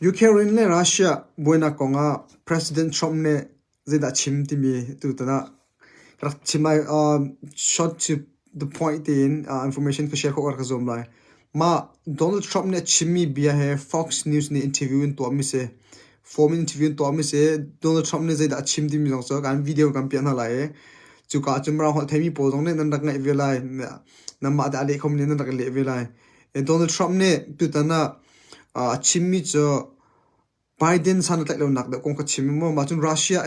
Ukraine le Russia boina konga President Trump ne zeda chim timi tu tana chimai short to the point in information ka share ko ka zom lai ma Donald Trump ne chimi bia he Fox News ni interview in to mi se formal interview in to mi se Donald Trump ne zeda chim timi jong so kan video kan pian lai chu ka chumra hol themi po jong ne nan rak ngai ve lai na ma da le khom ne nan rak le ve lai Donald Trump ne tu tana chimmi cho Biden san tak lo nak da kong ka chimmi mo ma chun Russia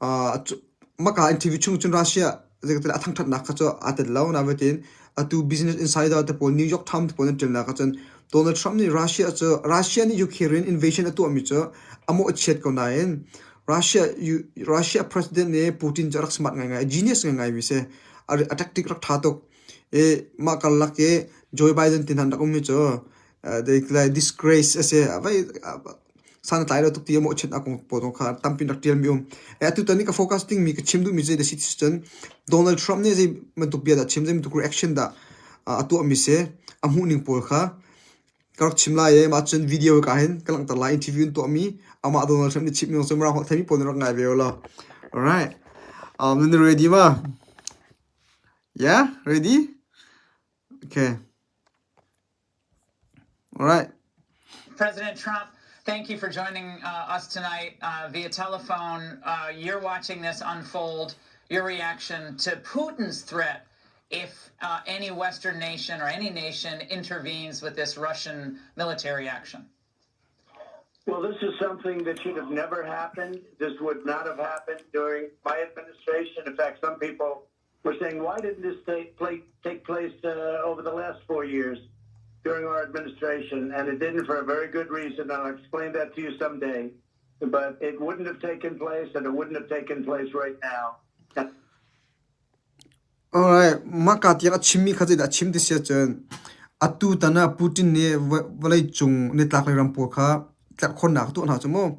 ma ka interview chung Russia ze ka athang that nak ka cho atet lo na vetin atu business insider te pol New York Times pol tel na ka chun Donald Trump ni Russia ni Ukraine invasion atu ami cho amo chet ko na en Russia president ne Putin jarak smart ngai genius ngai mi se attack tik rak tha to ma kal la ke Joe Biden tin han da ko mi cho they disgrace ase vai sana tayo tuk tiya mo chet akong potong ka tampin rak tiel mium atu tani ka focusing mi ka chimdu mi je the citizen Donald Trump ne je mantuk bia da chimje mi tuk reaction da atu ami se amu ning pol kha karak chimla ye ma chen video ka hen kalang ta line interview to mi ama Donald Trump ni chip mi so mra ho thami pon rak ngai ve la all right then ready ma yeah ready okay all right President Trump, thank you for joining us tonight via telephone. You're watching this unfold, your reaction to Putin's threat if any Western nation or any nation intervenes with this Russian military action. Well, this is something that should have never happened. This would not have happened during my administration. In fact, some people were saying, why didn't this take place over the last 4 years? During our administration, and it didn't for a very good reason. I'll explain that to you someday. But it wouldn't have taken place, and it wouldn't have taken place right now. All right, makati ka chimmi khaje da chim de sia chen atu tana Putin ne walai chung ne tlak le ram po kha tlak khon nak tu na chmo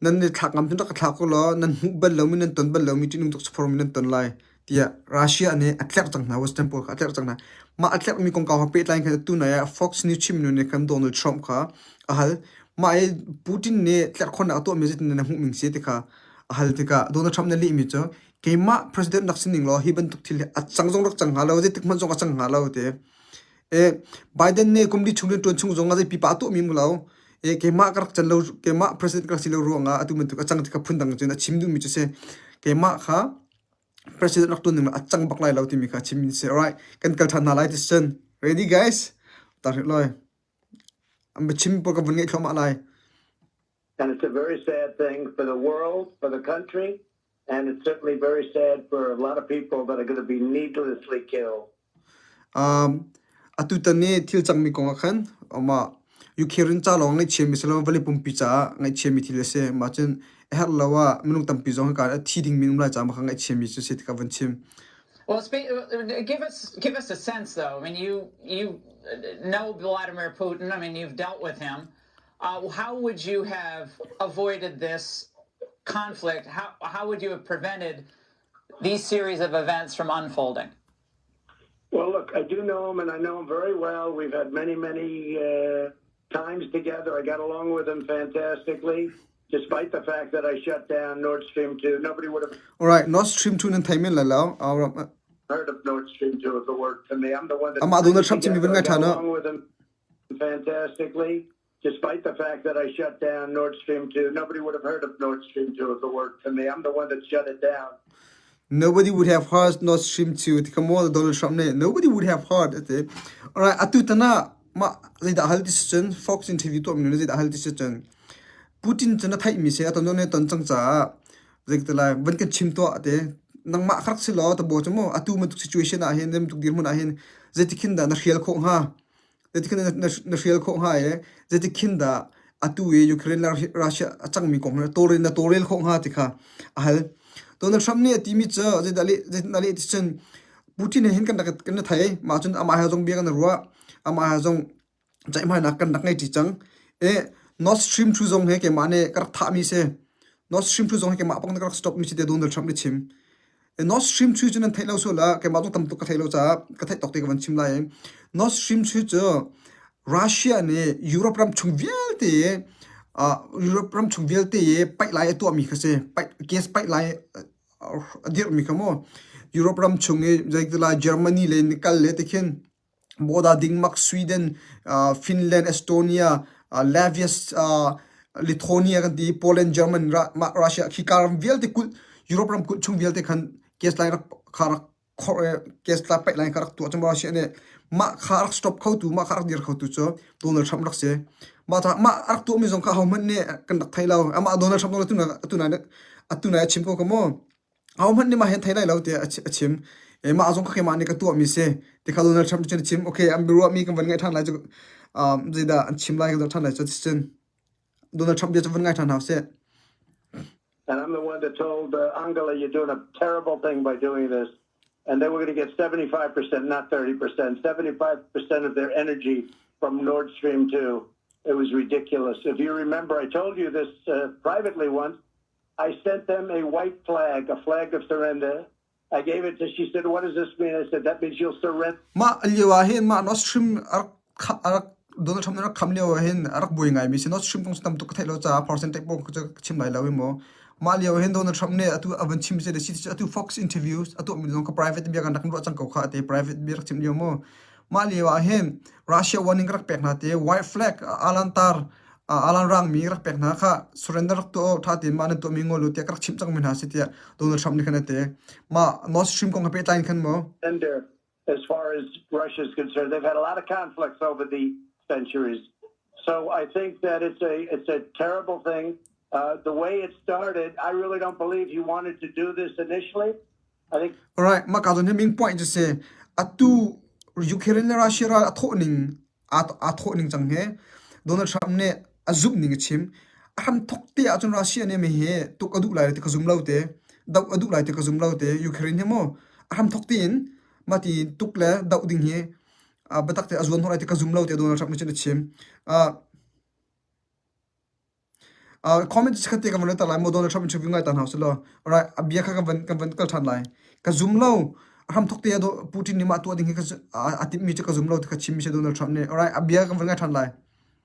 nan ne thak ngam tu ka thak ko lo nan hu bal lo min nan ton bal lo mi tin tok form nan ton lai tia Russia ne atlak chang na western po kha atlak chang na ma atlak mi kong ka ha pe line kha tu na ya Fox News chim ne kam Donald Trump kha ahal ma e Putin ne tlak khon na to mi jit ne hu ming se te kha ahal te ka Donald Trump ne li mi cho keima president naksin lo hi ban tuk thil a changjong rak chang halo je tikman jong chang halo te Biden ne kumdi chung ton chung jong a pi pa to mi mulo keima kar chan lo keima president kar silo ro nga atu men tuk chang tika phundang chen chimdu mi che keima kha president nak ton a chang bak lai lo ti mi kha chim se right kan kal than lai this chen ready guys tar loi am chim po ka bun ngai thoma lai. And it's a very sad thing for the world, for the country. And it's certainly very sad for a lot of people that are going to be needlessly killed. Atutane til chang mi kong khan ama Ukraine cha long ngai chemi selo vali pumpi cha ngai chemi thil se ma chen her lawa minung tampi jong ka thiding minung la cha ma ngai chemi se sit ka van chim. Well, give us a sense though. I mean, you know Vladimir Putin. I mean, you've dealt with him. How would you have avoided this conflict? How would you have prevented these series of events from unfolding? Well, look, I do know him, and I know him very well. We've had many times together. I got along with him fantastically, despite the fact that I shut down Nord Stream 2. Nobody would have... All right, Nord Stream 2 nan thaimen la lao. Heard of Nord Stream 2 if it worked for me. I'm the one that... I got along with him fantastically. Despite the fact that I shut down Nord Stream 2, nobody would have heard of Nord Stream 2 if it worked for me. I'm the one that shut it down. Nobody would have heard Nord Stream 2. Donald Trump ne. Nobody would have heard it. All right, atutana ma zida hal decision Fox interview to mi zida hal decision. Putin chana thai mi se aton ne ton chang cha zektala ban kan chim to ate nang ma khak silo to bo chmo atu ma situation a hen dem tuk dir mun a hen zetikin da na riel kho ha zetikin na riel kho ha e zetikin da atu e Ukraine la Russia achang mi kong na torel kho ha tikha ahal Donald Trump ne timi cha zedali decision Putin hen kan kan thai ma chun ama ha jong bi kan ruwa ama ha jong jai ma na kan ngai ti chang Nord Stream 2 jong he ke mane kar tha mi se Nord Stream 2 jong he ke ma pang kar stop mi chi de Donald Trump ni chim Nord Stream 2 chen thailo so la ke ma tam tu ka thailo cha ka thai tok te kan chim lai Nord Stream 2 cho Russia ne Europe ram chung vial te Europe ram chung vel te ye pai lai to mi khase pai case pai lai dir mi khamo Europe ram chung e jaitla Germany le nikal le tekhen boda dingmak Sweden Finland Estonia Latvia Lithuania kan ti Poland German Russia khikar vel te kul Europe ram kul chung vel te khan case lai khara case la pai lai khara tu chamba she ne ma khar stop khau tu ma khar dir khau tu cho Donald Trump rak se ma ar tu mi jong kha hauman ne kan thailo ama Donald Trump no tu na chim ko mo hauman ne ma hen thailai lo te achim e ma jong kha ma ne ka tu mi se te kha Donald Trump chen chim okay am biru mi kan van ngai than lai jo zida chim lai ka than lai cho chen Donald Trump je van ngai than ha se. And I'm the one that told Hngilh, you're doing a terrible thing by doing this. And they were going to get 75%, not 30%, 75% of their energy from Nord Stream 2. It was ridiculous. If you remember, I told you this privately once. I sent them a white flag, a flag of surrender. I gave it to, she said, what does this mean? I said, that means you'll surrender. Ma aliwa hin ma Nord Stream Donald Trump na khamlewa hin arak boingai mi se Nord Stream kong stam tu ka thailo cha percentage bo chim lai lawi mo ma aliwa hin Donald Trump ne atu avan chim se de si atu Fox interviews atu mi long ka private bi kan rakn ro chang ko kha te private bi rak chim yo mo ma aliwa hin Russia warning rak pek na te white flag alantar alan rang mi rak pek na kha surrender to tha tin man to mi ngolu te krak chim chang min ha se te Donald Trump ni khana te ma Nord Stream kong ka pe tain khan mo As far as Russia is concerned, they've had a lot of conflicts over the centuries. So I think that it's a terrible thing. The way it started, I really don't believe he wanted to do this initially. I think. All right, makadon heming point to say atu Ukraine na Russia ra athoning chang he Donald Trump ne azub ning chim aham thokte achun Russia ne me he to adu lai te khazum laute daw adu lai te khazum laute Ukraine he mo aham thoktin mati tukle daw ding he batakte azon horai te khazum laute Donald Trump ne chim comment khate ka mona ta lai mo Donald Trump chu ngai tan house lo alright abia kha kan van kal than lai ka zoom lo ham thokte do Putin ni ma to ding ka atip mi ka zoom lo ka chim mi se Donald Trump ne alright abia kan van ngai than lai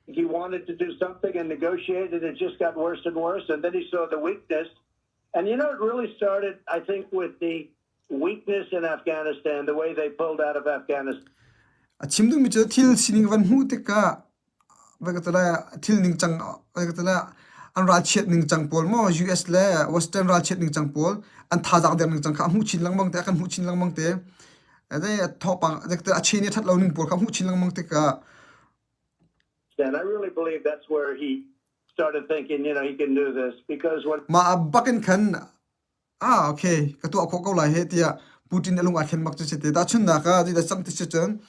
he wanted to do something and negotiate and it just got worse and worse and then he saw the weakness and it really started I think with the weakness in Afghanistan the way they pulled out of Afghanistan chimdu mi che thil sining van hu te ka vagatala thil ning chang vagatala an ra chet ning chang pol mo US le western ra chet ning chang pol an tha jang der ning chang kha hu chin lang mang te kan hu chin lang mang te ade thopang dekte a chini that lo ning pol kha hu chin lang mang te ka and I really believe that's where he started thinking he can do this because when ma baken khan okay ka tu ko lai he tia Putin alung akhen mak che te da chun na ka da sam te chen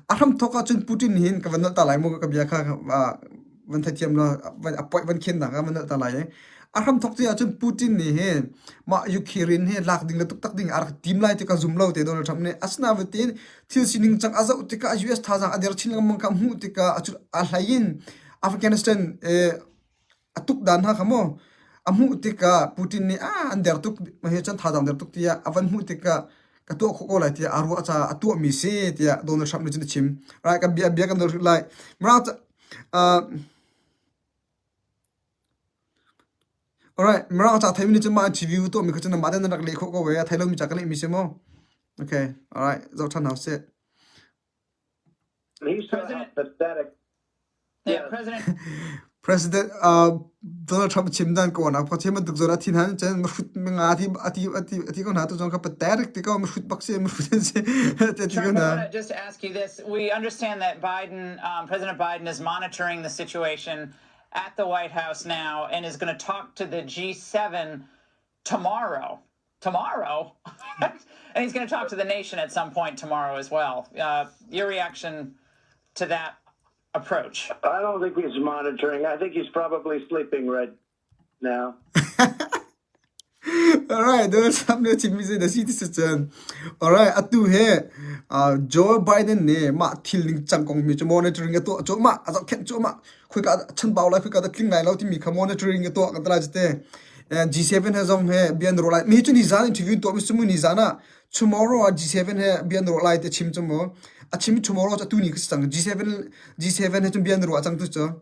aham thoka chun Putin hin ka van ta lai mo ka bia kha van tha thiam lo appoint van khen na ka man ta lai aham thok te chun Putin ni he ma Ukraine he lak ding la tuk tak ding ar team lai te ka zoom lo te Donald Trump ne asna vatin thil sining chang aza te ka US tha jang ader chin lang mang kam hu te ka achu a hlain Afghanistan atuk dan ha khamo amu te ka Putin ni ander tuk ma he chan tha jang der tuk tia avan hu te ka to ko lai tia aru acha atu mi se tia Donald Trump ni chin chim right ka bia kan lai mra alright mra cha thai mi ni chma TV to mi khachna ma den rak le kho ko we thailo mi cha kan mi se mo okay alright zo than now se he's pathetic President Donald Trump chimdan ko na phache ma dukzora thin han chen nga ati ko na to jong ka pathetic te ko ma shut bakse ma se te ti ko na just ask you this we understand that President Biden is monitoring the situation at the White House now and is going to talk to the G7 tomorrow and he's going to talk to the nation at some point tomorrow as well your reaction to that approach? I don't think he's monitoring. I think he's probably sleeping right now. All right, there's something to me the citizen. All right, atu he Joe Biden ne ma thiling changkong mi monitoring to cho ma azo khen cho ma khoi ka chan baw lai khoi ka da kling lai lo ti mi kha monitoring to ka tra jte G7 has on he bian ro lai mi chu ni zan interview to mi sumu ni zana tomorrow G7 he bian ro lai te chim chomo achim tomorrow cha tu ni sang G7 he chum bian ro chang tu cho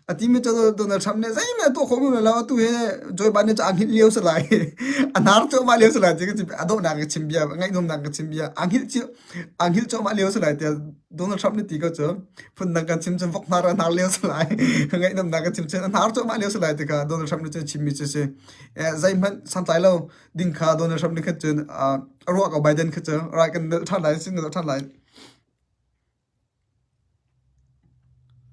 ati mi cho Donald Trump ne sai na to khomu la tu he Joe Biden cha Hngilh leo sa lai anar cho ma leo sa lai ji ado na ga chimbia ngai nom na ga chimbia Hngilh cho ma leo sa lai te Donald Trump ne ti ko cho phun na ga chim chim vok na ra na leo sa lai ngai nom na ga chim chen anar cho ma leo sa lai te ka Donald Trump ne chimmi che se zai man san tai lo ding kha Donald Trump ne kha chen ro ka Biden kha cha ra kan than lai sin than lai.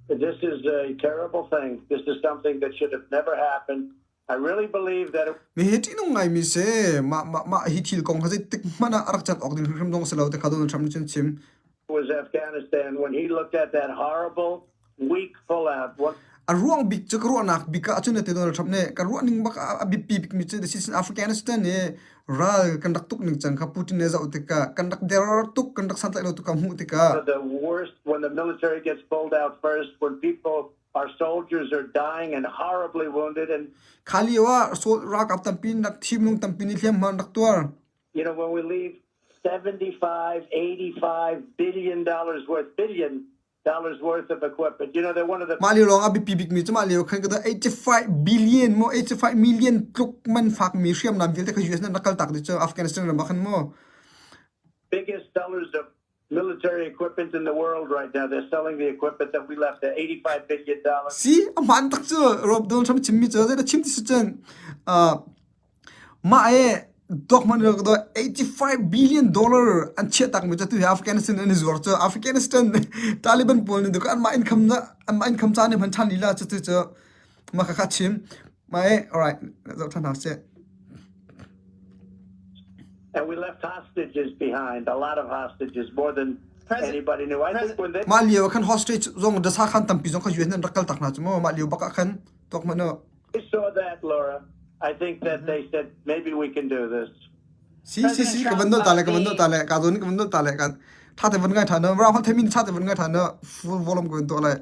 This is a terrible thing. This is something that should have never happened. I really believe that me heti no ngai mi se ma hi thil kong kha tik mana arak chat ok din khrim dong selo te kha Donald Trump chen chim was Afghanistan when he looked at that horrible, weak pullout. What a ruang big chu ro nak bika achune te Donald Trump ne ka ro ning bak a bip bip mi che this is Afghanistan ne ra kandak tuk ning chang kha Putin ne za utika kandak der tuk kandak sant lo tuk mu tika the worst when the military gets pulled out first, when people, our soldiers are dying and horribly wounded, and khali wa so ra kap tam pin nak thim lung tam pin thlem man dak tuar when we leave 75, 85 billion dollars worth of equipment, they're one of the mali long a bip bip mi chma leo khan ka 85 billion mo 85 million tuk man fak mi riam nam vil te kha US na nakal tak de cho Afghanistan ram khan mo biggest sellers of military equipment in the world right now. They're selling the equipment that we left at $85 billion. see a man tak cho rob Donald Trump chimmi cho da chim ti chen ma e dok man ro do $85 billion an che tak mi cha tu Afghanistan ne zor cho Afghanistan Taliban pol ni dukan ma income cha ne phan than lila cha tu cho ma kha chim ma e alright zo than ha se And we left hostages behind, a lot of hostages, more than anybody knew. I think when they ma leo khan hostage zong da sa khan tam pi zong kha US na rakal tak na chmo ma leo baka khan tok ma no saw that, Laura, I think that they said, maybe we can do this. si ka bandol tale ka don ka bandol tale ka tha te ban ngai tha no ra hon themin tha te ban ngai tha no full volume ko to le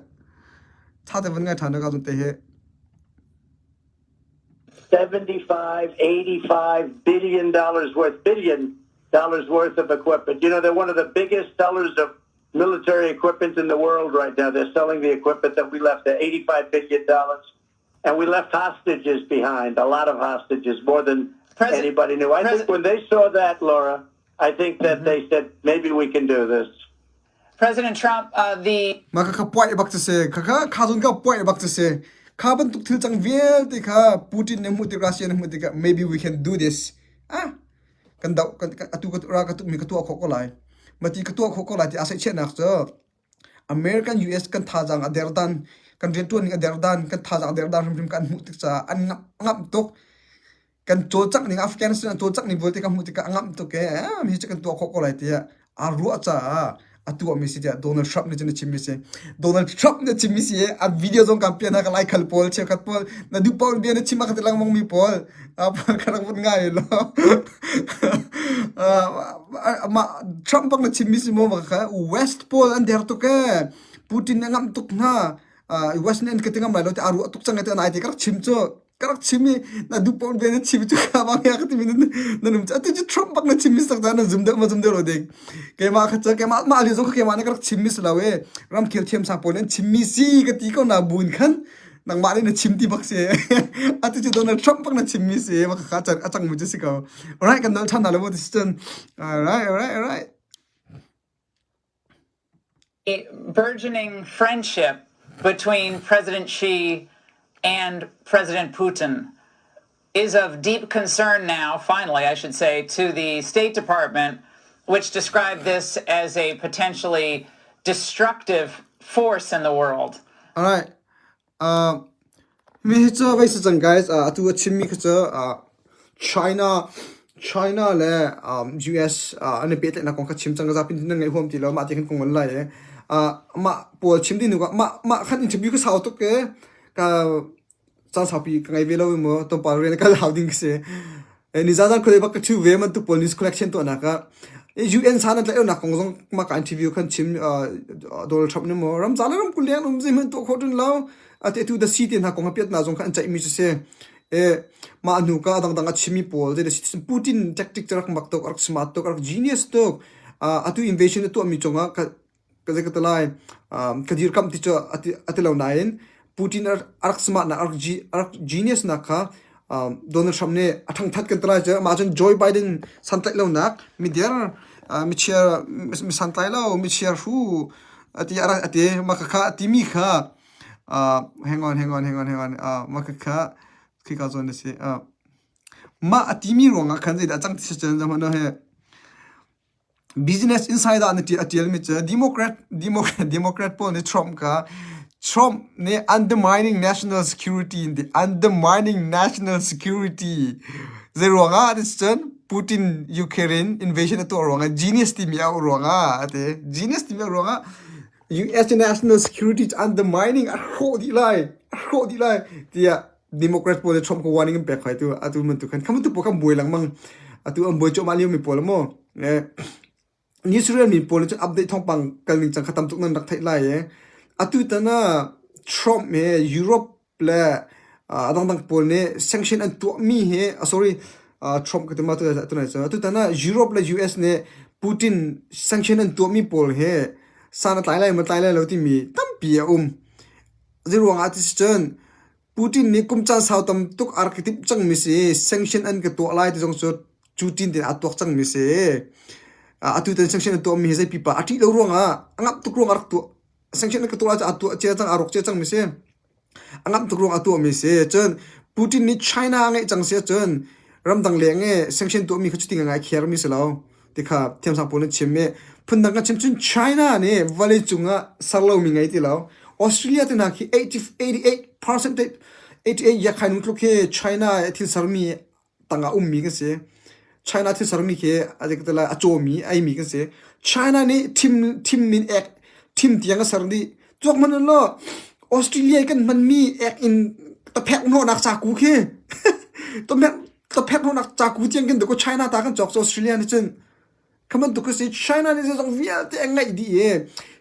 tha te ban ngai tha no ka don te he 75, 85 billion dollars worth of equipment. They're one of the biggest sellers of military equipment in the world right now. They're selling the equipment that we left at $85 billion. And we left hostages behind, a lot of hostages, more than anybody knew. I think when they saw that, Laura, I think that they said, maybe we can do this. President Trump, the ma ka poi bak te se ka zon ka poi bak te se carbon tuk thil chang vel te kha Putin ne mu te Russia ne mu te maybe we can do this kan dau kan atu ka ra ka tu mi ka tu kho ko lai mati ka tu kho ko lai ti asai che nak cho American US kan tha jang aderdan kan ren tu ni aderdan kan tha jang aderdan rim kan mu te cha an ngap tok kan chol chak ni Afghanistan chol chak ni volte ka mu te ka ngap tok ke mi che kan tu kho ko lai ti a ru cha atu ami si Donald Trump ne chimmi se Donald Trump ne chimmi se a video zong campaign ka like khal pol che khat pol na du pol be ne chima khat lang mong mi pol a pol kharak bun ngai lo ma Trump bang ne chimmi se mo ka West Pole an der to ke Putin ngam tuk na West ne ke tingam lai lo te aru tuk chang te na ai te kar chim cho karak chimi na du pol be ne chim chu ka ba ya ka ti min na num cha tu Trump bang ne chimmi sak da na zum de ro de ke ma kha cha ke ma li zo ke ma ne karak chimmi slawe ram khel them sa pol ne chimmi si ka ti ko na bun khan nang ma ne chim ti bak se atu chu Donald Trump bang na chimmi se ma kha cha achang mu ji ka alright kan no than na lo mo this turn alright a burgeoning friendship between President Xi and President Putin is of deep concern now, finally, I should say, to the State Department, which described this as a potentially destructive force in the world. All right. Me hicho vai sa guys atu chimmi kha China le US ane pet na kong kha chim chang za pin ngai hom ti lo ma ti khan kong lai ma pol chim di nu ma khan interview ka sao to ke ka cha sa pi ngai velo mo to par re ka houding se ni za za khole bak chu ve man to police collection to na ka UN sana tla na kong jong ma ka interview khan chim Donald Trump ne mo ram zala ram kulian um je man to khodun lao ate tu the city na kong piat na jong khan chai mi se ma nu ka dang chimi pol de Putin tactic charak mak to ar smart to ar genius to atu invasion to mi chonga ka ka talai kadir kam ti cho ati lo nain Putin ark smart na ark genius na ka Donald Trump ne athang that kan tla ja ma jon Joe Biden santai lo nak mi der mi chia mi santai lo mi chia hu ati ara ati makaka ati mi kha hang on makaka ki ka zon se ma ati mi ronga khan je da chang ti chen jam no he business insider an ti atel mi cha democrat po ne Trump ne undermining national security in the undermining national security zero nga this turn Putin Ukraine invasion to wrong genius ti mi au wrong ate genius ti mi wrong US national security is undermining a di lai dia democrat po Trump ko warning back khai tu atu man tu kan kam tu po kam boi lang mang atu am boi cho maliu mi pol mo newsroom mi pol chu update thong pang kalning chang khatam tuk nan rak thai lai atu tana Trump me Europe la adang pol ne sanction and to mi he sorry Trump ka tama tu na atu tana Europe la US ne Putin sanction and to mi pol he sana tai lai lo ti mi tampi zero nga ti chen Putin ni kum chan sao tam tuk architect chang mi se sanction and ka to lai ti jong so Putin de atok chang mi se atu ten sanction to mi he pipa ati lo ronga angap tuk rong ark to sanction ka to atu che chang arok che chang mi se angap tuk rong atu mi se chen Putin ni China ngai chang se chen ramdang le nge sanction to mi khuti nga kher mi se lo tikha thiam sang pon chemme phundang ka chimchun China ne vale chunga sarlo mi ngai ti lo Australia te na ki 88% ya khain mutlu ke China thil sarmi tanga mi ka se China thil sarmi ke ajekatala achomi ai mi ka se China ne team min ek team tianga sardi chok man lo Australia kan man mi ek in ta phek no nak cha ku ke to phek no nak cha ku tiang kan ko China ta kan chok Australia ni chen kaman to kasi China ni zong vial te ngai di e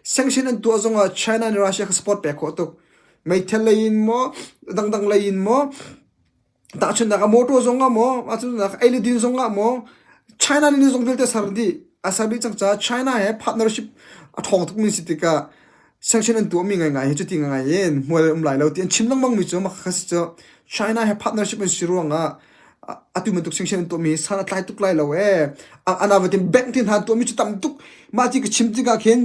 sanction an to zong China ni Russia ka support pe ko to mai thelain mo dang lain mo ta chun da moto zong mo achun da ai din zong mo China ni zong vel te sardi asabi chang cha China he partnership a thong tuk mi sitika sanction an to mi ngai he chu ti ngai yen mol lai lo tian chimlang mang mi chu ma khas cho China he partnership an shiru nga atu mentuk sanction to mi sana tlai tuk lai lo e anavatin bank tin han to mi chu tam tuk ma chi ka chimti ka khen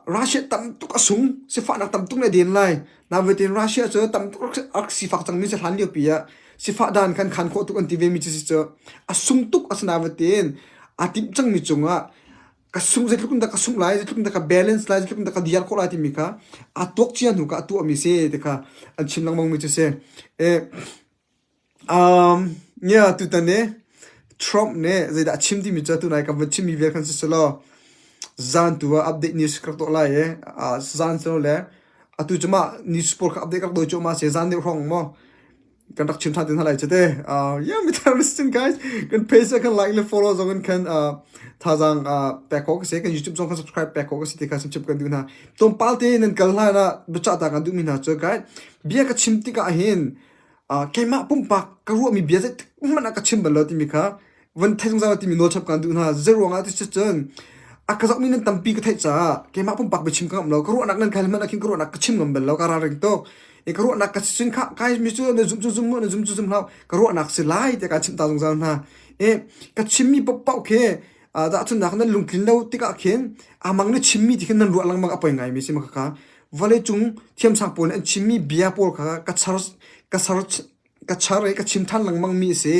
Russia tam tuk asung se fa nak tam tuk ne din lai navatin Russia cho tam tuk ak si fak chang mi se han liu pia si fa dan kan khan kho tuk an ti ve mi chi si cho asung tuk asnavatin atip chang mi chunga kasung je tlukun da kasung lai je tlukun da ka balance lai je tlukun da ka diar ko lai ti mi ka atok chian hu ka atu mi se de ka an chimlang mong mi chu se yeah tu tane Trump ne zeda chimdi mi chatu nai ka chimi ver kan selo zan tu update news kar to la ye zan so le atu chuma news por ka update kar do chuma se zan de rong mo kan dak chim tha tin halai chete yeah mi tar listen guys kan page kan like le follow zong kan thazang back ko se kan YouTube zong kan subscribe back ko se te ka sim chip kan du na tom palte nen kal la na bacha ta kan du mi na cho guys bia ka chimti ka hin kema pumpa karu mi biaze mana ka chim balo ti mi kha wan thajung za ti mi no chap kan du na zero nga ti chen akazak mi nan tampi ka thai cha kema pumpa be chim kam lo karu nak nan khal mana kin karu nak ka chim ngam balo ka ra ring to e karu nak ka sin kha kai mi chu ne zum lao karu nak se lai te ka chim ta jung za na e ka chim mi pau ke da chun nak nan lung kin lo ti ka khen amang ne chim mi ti khen nan ru lang ma apai ngai mi se ma kha vale chung thiam sang pon an chim mi bia pol kha ka char ka chimthan lang mang mi se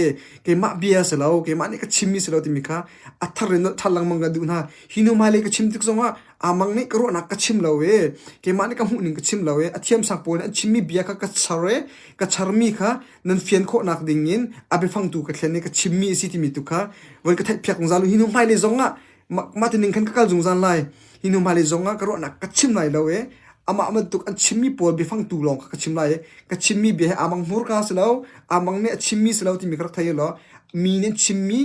ke ma bia se lo ke ma ne ka chimmi se lo ti mi kha athar no thalang mang ga du na hinu ma le ka chim tik zonga amang ne karo na ka chim lo we ke ma ne ka hu ning ka chim lo we athiam sang pon an chimmi bia ka charmi kha nan fian kho nak ding in abe phang tu ka thlen ne ka chimmi si ti mi tu kha wal ka thai phyak ng zalu hinu mai le zonga ma ti ning khan ka kal jung zan lai hinu ma le zonga karo na ka chim lai lo we ama tuk an chimmi pol bi phang tu long ka chim lai ka chimmi be amang mur ka selo amang ne chimmi selo ti mi krak thai lo mi ne chimmi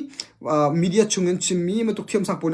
media chungen chimmi ma tuk thiam sang pon